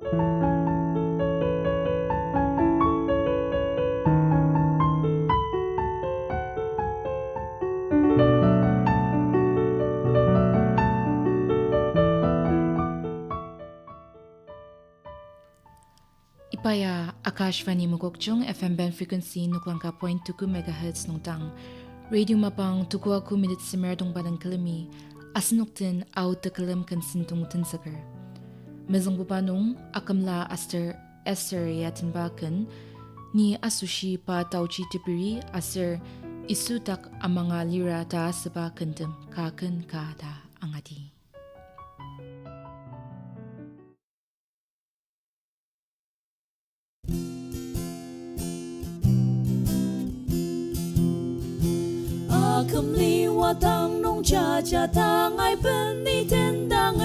Ipaya Akashvani Mugokjong FM band frequency nuklangka 0.2 MHz nungtang radio mapang tukwa ku minute simer dong badang kalami asinuktin out the kalam kansintung tinsaker mezong bubanong Akumla Esther yatinbakan ni Asoshi pa Taochi Teperi aser b.Yisu Dak Amanga Lira ta seba kandem kakan kada angadi. Akumli Wadang nong cha tang ai ben ni ten dang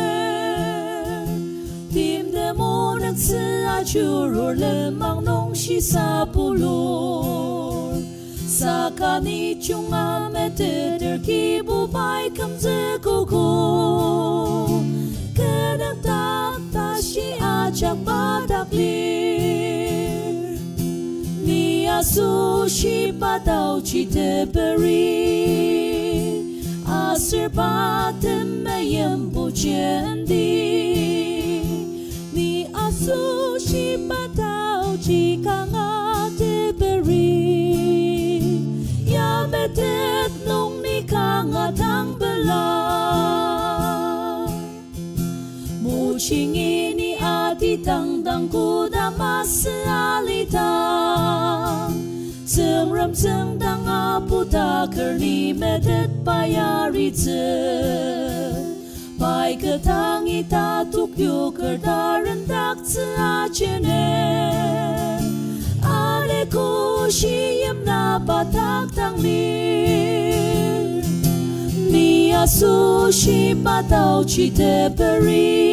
tim de mo nak sa churur le mang nong shi sa pulur sakani chunga me te der kibubai kam ze koko kadang ta shi ajak badak lir ni Asoshi pa Taochi Teperi Temeim ni Asoshi pa Taochi kanga Teperi ya metet nong ni kanga tang bela mu chingi ni ati tang kuda mas alita Tsungrem tang aputa kerni medet bayari bai ketang ita tukyo kerdaran dak ajene ale ko shiyem na batak tanglir ni Asoshi pa Taochi Teperi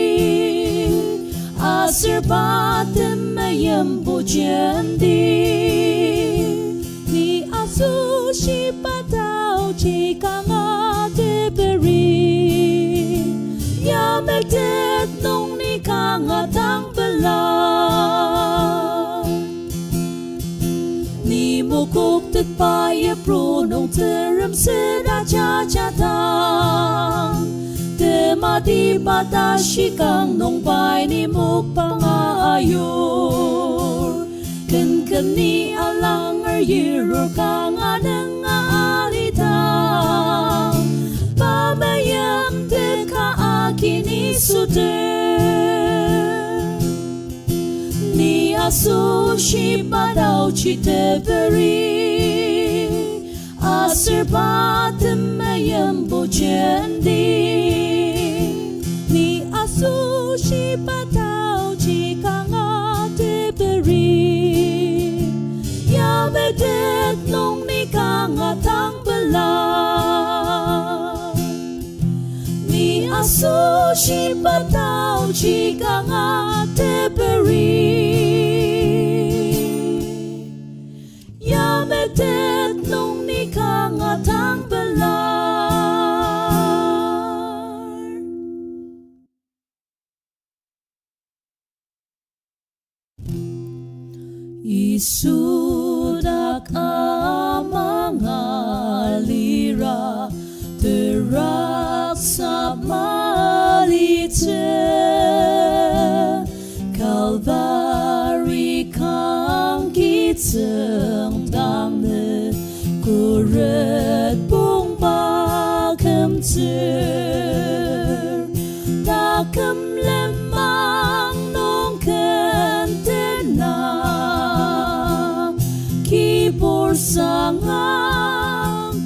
aser pa Temeim Asoshi pa Taochi kanga Teperi ya metet nong ni kanga tang bela ni mukuk tet pa ye pro nong terem seda cha tang tema di batashi kang nong pai ni muk pangayur ken ni alang yirur kang aneng alita pamayam te ka akini sude ni Asoshi pa Taochi Teperi aser pa Temeim ni Asoshi pa Taochi kanga Teperi medet nong ni kanga tang bela ni Asoshi pa Taochi kanga Teperi ya medet nong ni kanga tang bela b.Yisu Dak Amanga Lira terak samalite Calvary kang kiteng damne kuret bung bakem Dakem lemang nong kentena Kibur sangang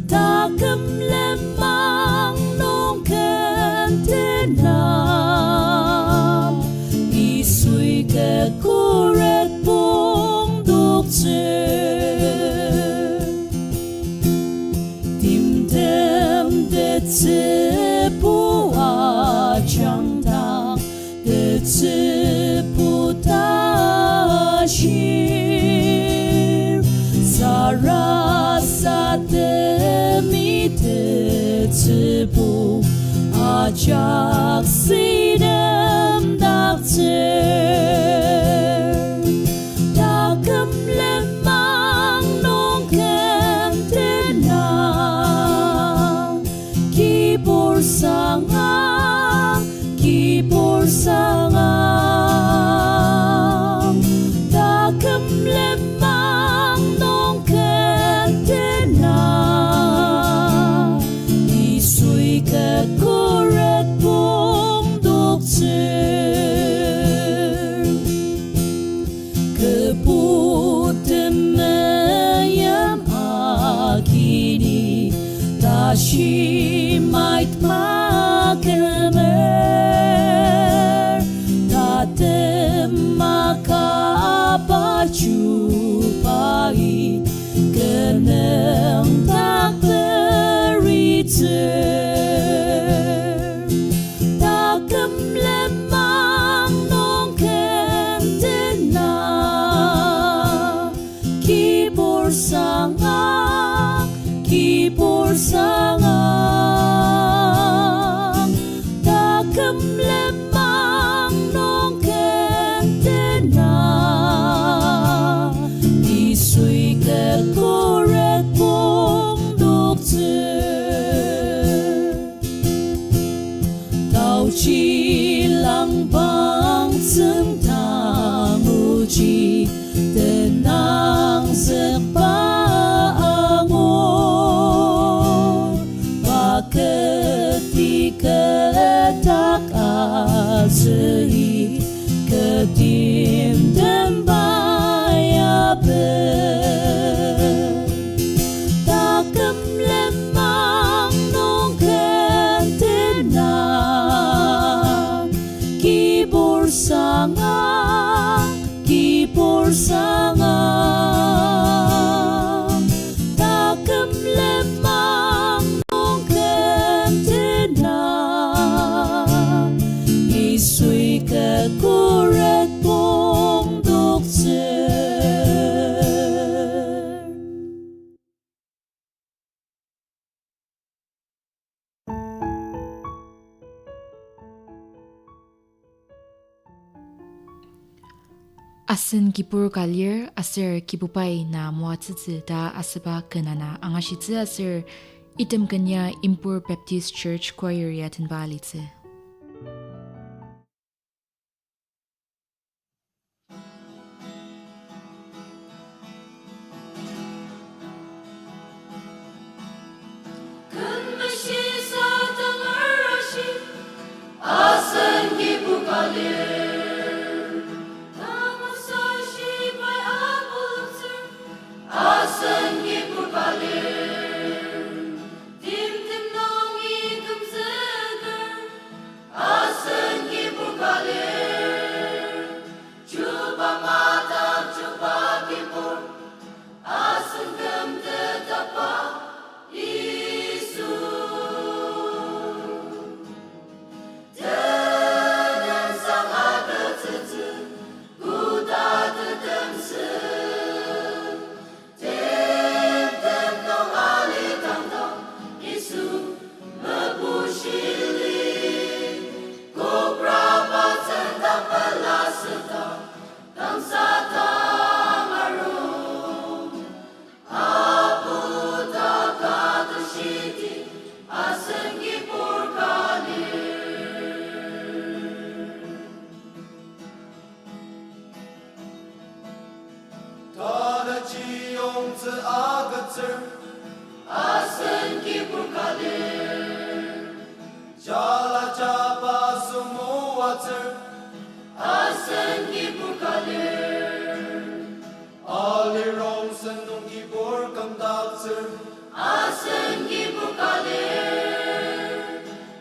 Dakem lemang nong kentena Isui ke kuret bung dukse Timtem det sepu ajang tang Det sepu tashir Sarasadem ite sepu Majaksidem dakter Dakem lemang nongkem tenang Kibur sanga Dakem lemang nongkem tenang Isui kekoret bong dokter Keputemeyam akini Tashi might makemer Tatem makapachupai Keneng tak beriter Takem lemang nongkem tenang Kibur sanga Takem lemang nongkem tenang Isui kekoret bong dokter Taochi lang bang sentang uji Tenang sepaangor Paketika tak asehi Ketim dembayaber Takem lemang nongkem tenang Kibur sanga Takem lemang nongkem tenang Isui kekoret bong dokter Asen Kibur Ka aser Kibubai Na Moatsutsu da asaba kenana angashitsu aser item kenya Impur Baptist Church Choir yatin balitse. Asen Kibur Ka Asen Kibur Ka Tim tim nongi kum seger Asen Kibur Ka Cuba mata cuba kibur Asen kem tetapa b.Yisu Tenen sang Angutsu Guda tetem se Asen Kibur Ka Jala jaba semua Asen Kibur Ka Alirong senung kibur kamdatser Asen Kibur Ka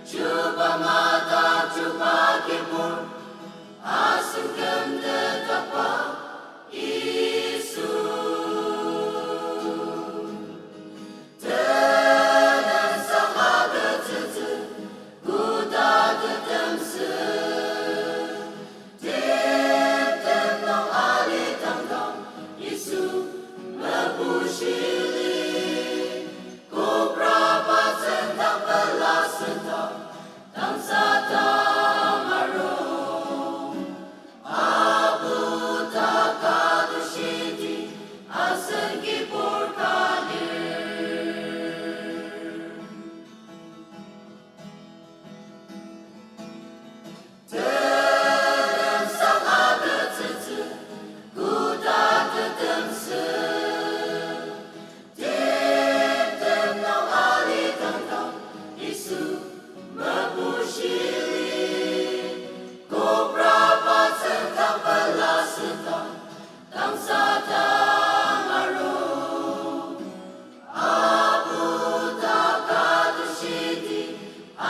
Cuba mata cuba kibur Asen kem tetapa b.Yisu Guda tetem se Tem tem nong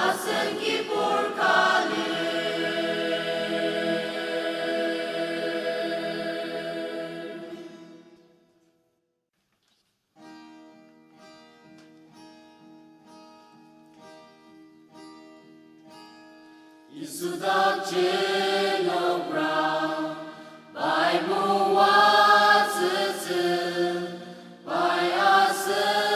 Asen Kibur Ka Uludaktsuti by Moatsutsu by Asen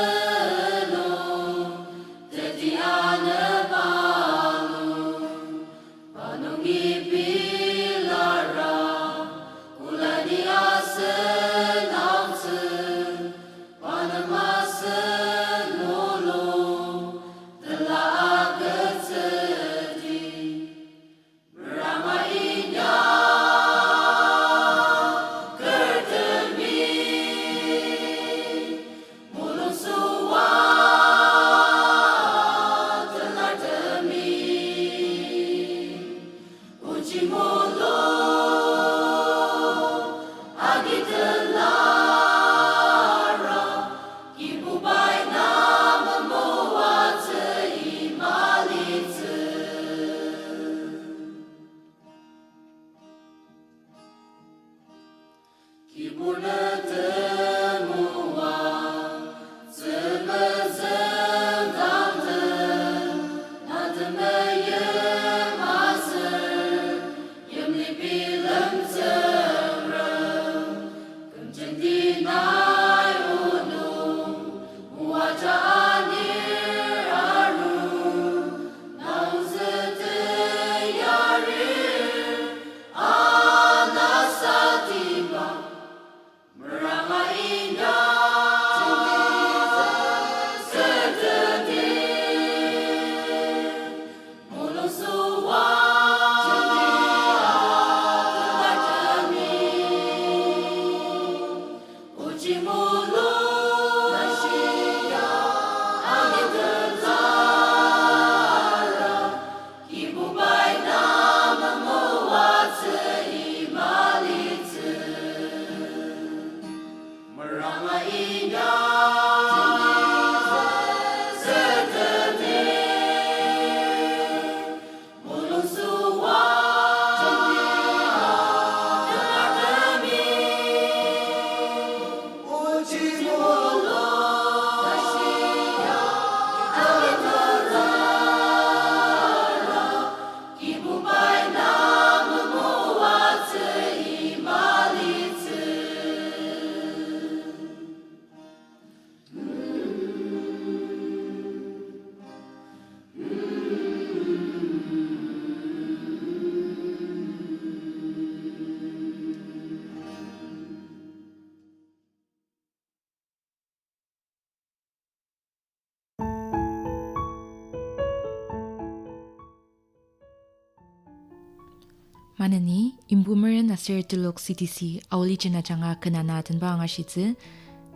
Manani, Impomeren CTC Aolijen janga kenanatan ba ngashitze,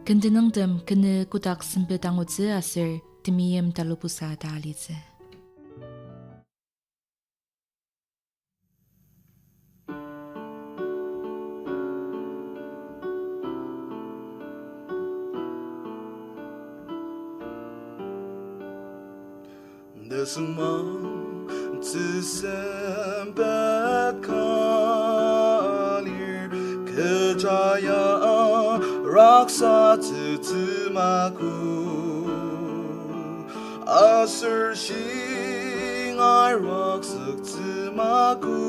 kendenang dem kene Kotak Sempet Angutsu aser Temeim Talobosa dalitze. Sempet kalir kejaya raksa temaku Asoshi raksa temaku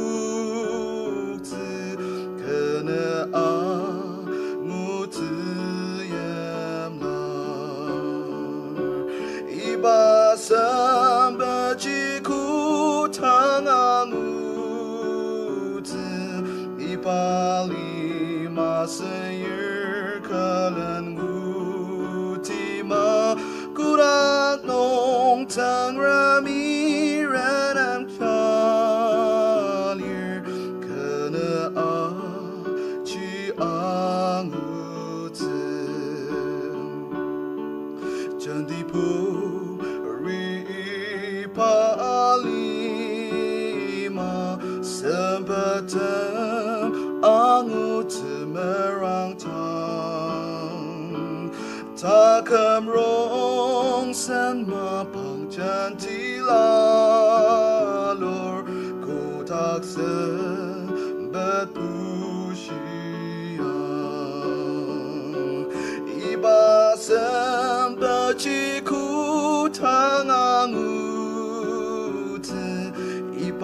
kena Angutsu iba Sempet Bali masayir kalan gutima kurak nong Tsungrem iran kalir kena Taochi Angutsu Jadi puri palima Sempet Angutsu merangtang Takam rong san mapang Katila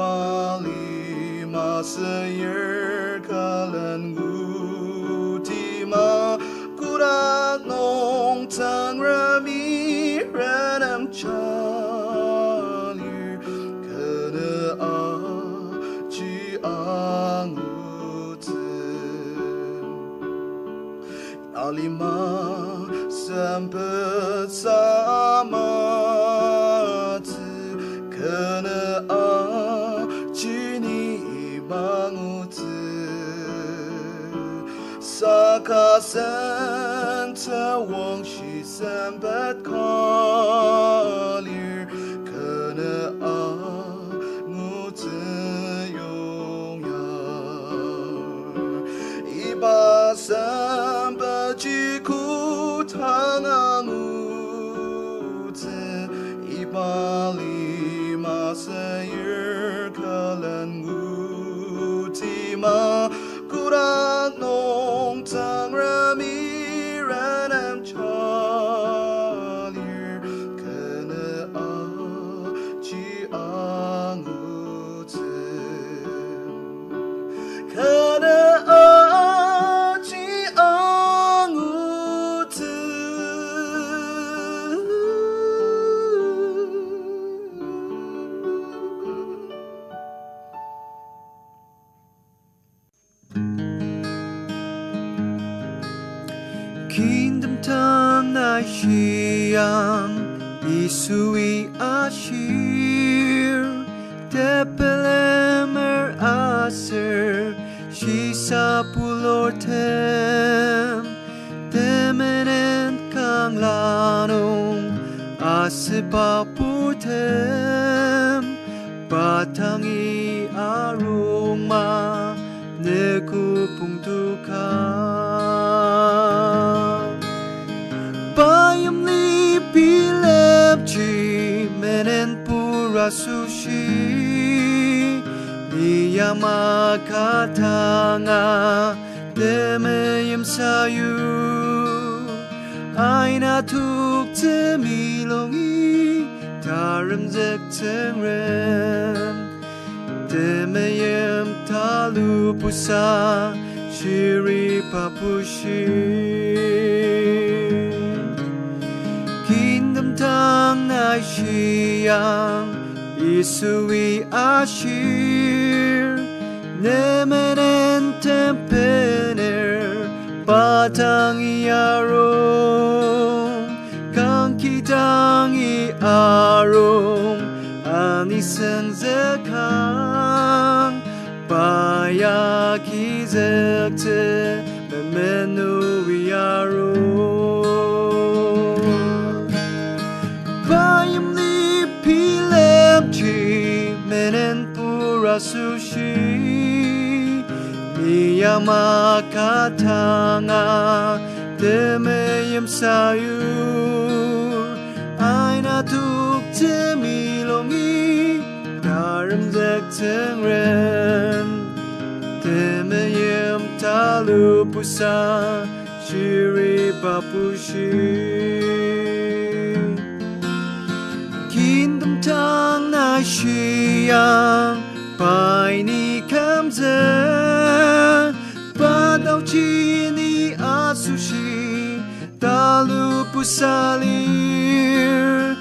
Bali Masayer Kalan Gutima Kurak Nong Tsungrem Ranam Chalir Kana Achi Angutsu Alima Sempet Samatsu Kana Achini Bangutsu Sakasen Tawangshi Sempet Kalir Kana Angutsu Yongyar Iba Sempet Jiku Angutsu Ibali Masayer Kalan Gutima Kurak Nong Tsungrem Ranam Chalir Kana Achi Angutsu Kana Achi Angutsu Kingdom tongue I Shiang Isui Ashir Tepelemer Aser Shisa Pulortem Temenen Kang Lanung Asipaputem Batangi Aroma Nekupungtuka Bayam li pilepchi menen purasushi Niyama katanga Temeim sayu Aina tuk temilongi Tarim zek Tsungrem Temeim Talobosa Shiri papushi Kingdom tongue I Shiang Isui Ashir Nemenen Tempener Batangi Arom Kankitangi Arom Aniseng Zekang Bayaki Zekte Memenu Arom Bayam li pilepchi menen purasushi Niyama katanga Temeim sayur Aina tuk temilongi Tarim zek Tsungrem Temeim Talobosa Shiri papushi Kingdom tongue I Shiang Paini Kamze Taochi ni Asoshi Talobosa Lir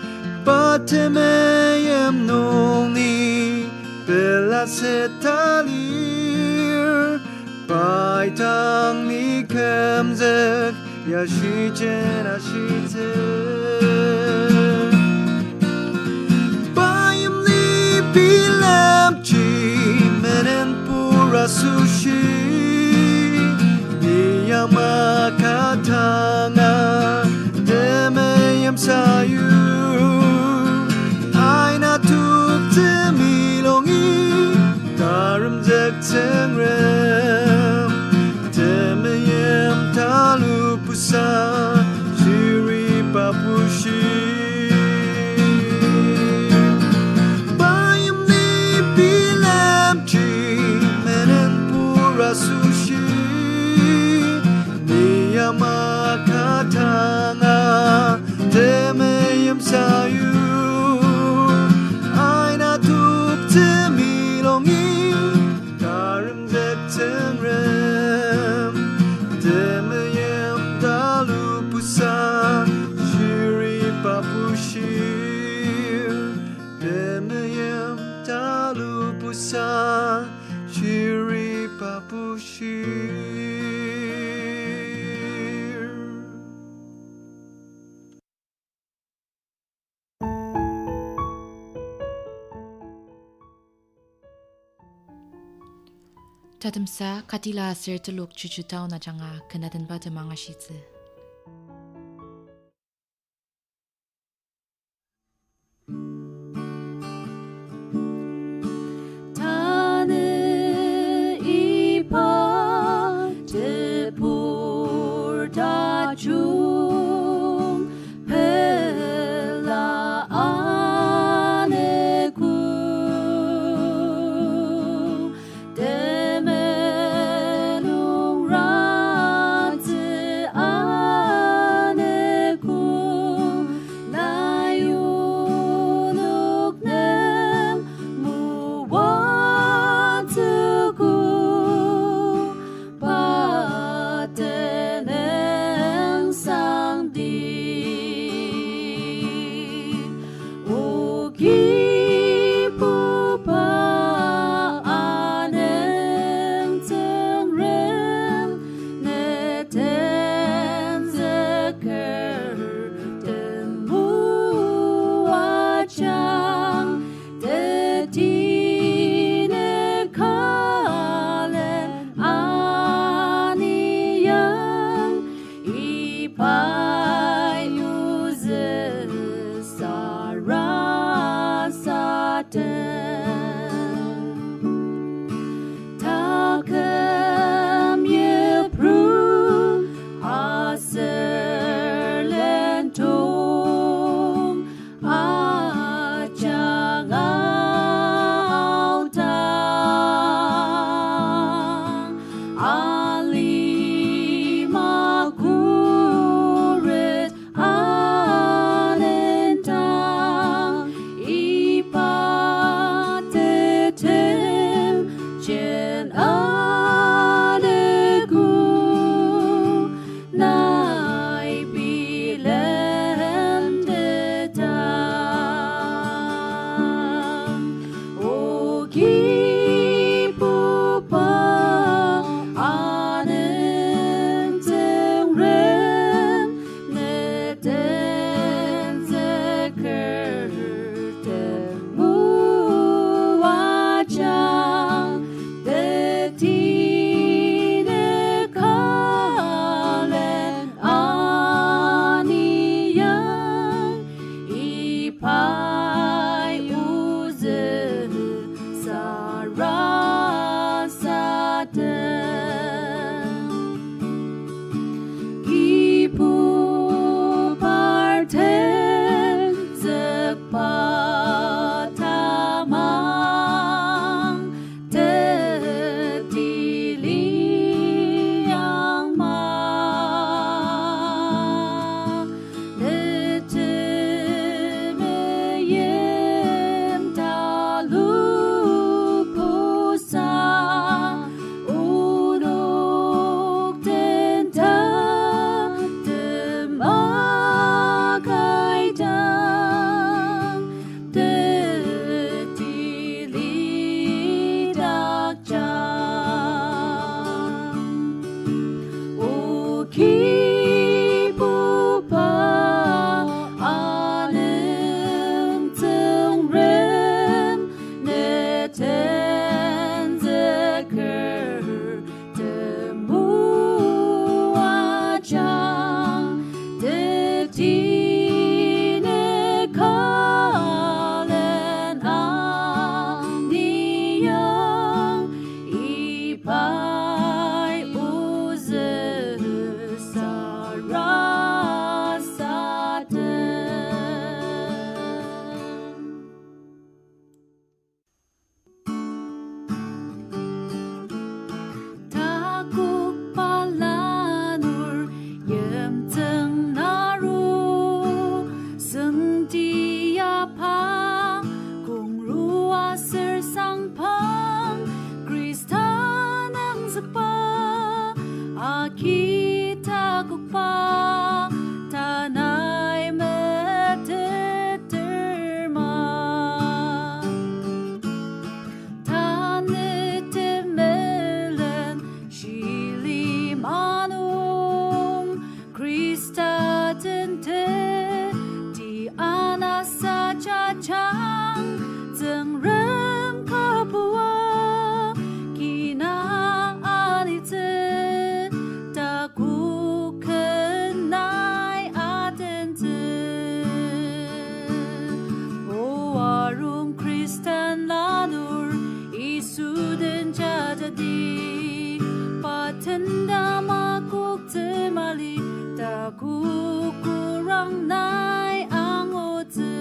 Temeim nongni Belasetalir Baitang ni kemzek Yashijen ashizek Bayam li pilepchi menen purasushi Niyama katanga Temeim sayur Aina tuk temilongi Tarim zek Tsungrem Temeim Talobosa Shiri papushi Bayam li pilepchi menen purasushi Niyama katanga Temeim sayur Aina tuk temilongi 路不上，虚里巴不虚。Tatamsa Katila sir tuluk Chuchu tao na janga kanatan ba de mga shizi. Tane ipa tepur da jung pela aneku Demenung ranzi kurang nai Angutsu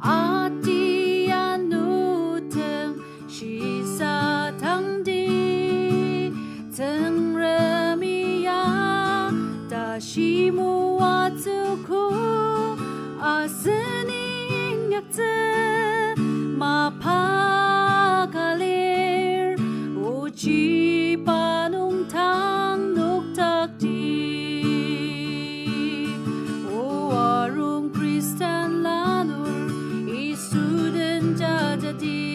ati anutem shisa tangdi Tsungrem iya dashi moatsuku Asen Mapagalir Uji panung tang nuktakdi O arung Kristen lanur Isu dan jajadi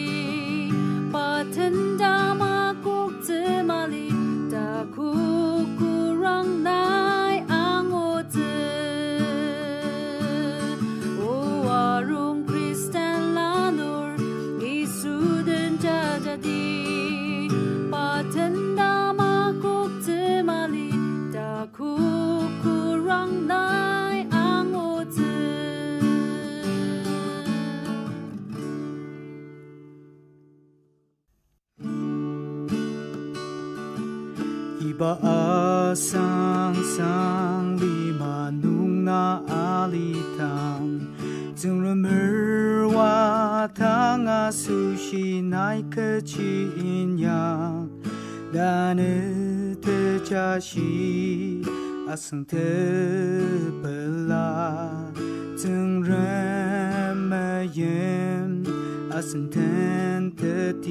Patenda makuk temali Takuk kurang nai Angutsu O arung Kristen lanur Isu dan jajadi Patenda makuk temali Takuk kurang nai Angutsu Iba asang sang lima nung na alitang Tsungrem Wadang Asoshi nai kecil yak Dan terjasi asang terbelah Tsungrem mayem asang tertilir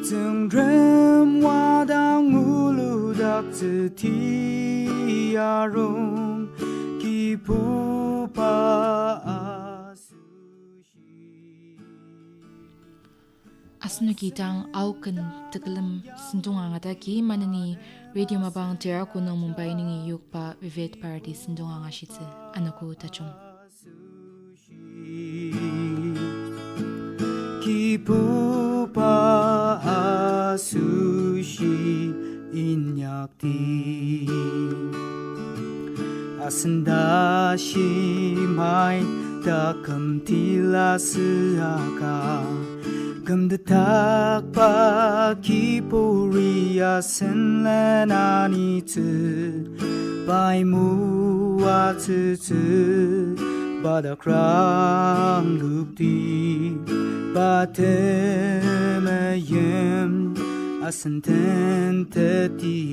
Tsungrem Wadang Uludaktsuti arung Kibubai Asnukitang auken tekelem sindunga ngataki manani radio mabang tera kuno Mumbai ningi yukpa vivid party sindunga ngashitse anaku tachum Kibubai Asoshi inyakti Asendashi mai Dak Katila seaka Takokba Kipuri Asen lenanitsu By Moatsutsu Badakrang lupti Temeim Asen tetilir